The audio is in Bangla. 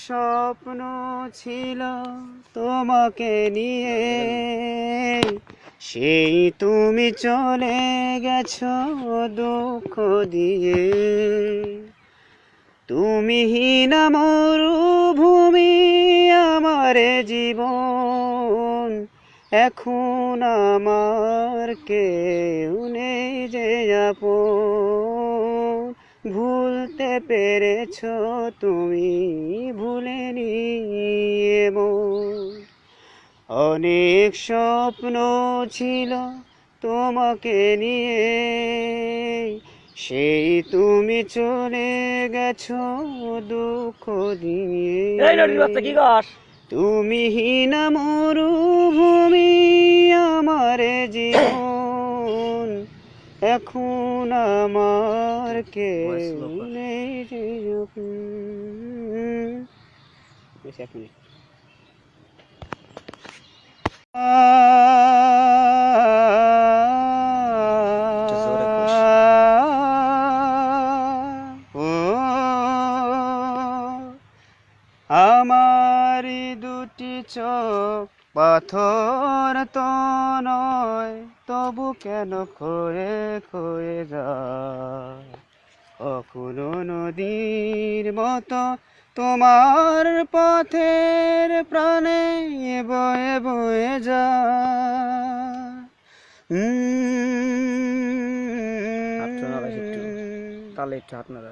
স্বপ্ন ছিল তোমাকে নিয়ে, সেই তুমি চলে গেছো দুঃখ দিয়ে। তুমি হীনা মরুভূমি আমার জীবন, এখন আমার কেউ নেই যে আপন। ভুলতে পেরেছো তুমি, ভুলেনি এমন। অনেক স্বপ্ন ছিল তোমাকে নিয়ে, সেই তুমি চলে গেছো দুঃখ দিয়ে। তুমি হীনা মরুভূমি আমার জীবন, এখন আমার কেউ নেই যে আপন। এক মিনিট। আমারি দুটি চোখ পাথর তো নয়, তবু কেন ক্ষয়ে ক্ষয়ে যায়। কখনো নদীর মতো তোমার পথের প্রাণে বয়ে বয়ে যায়। তাহলে একটু হাত নাড়া।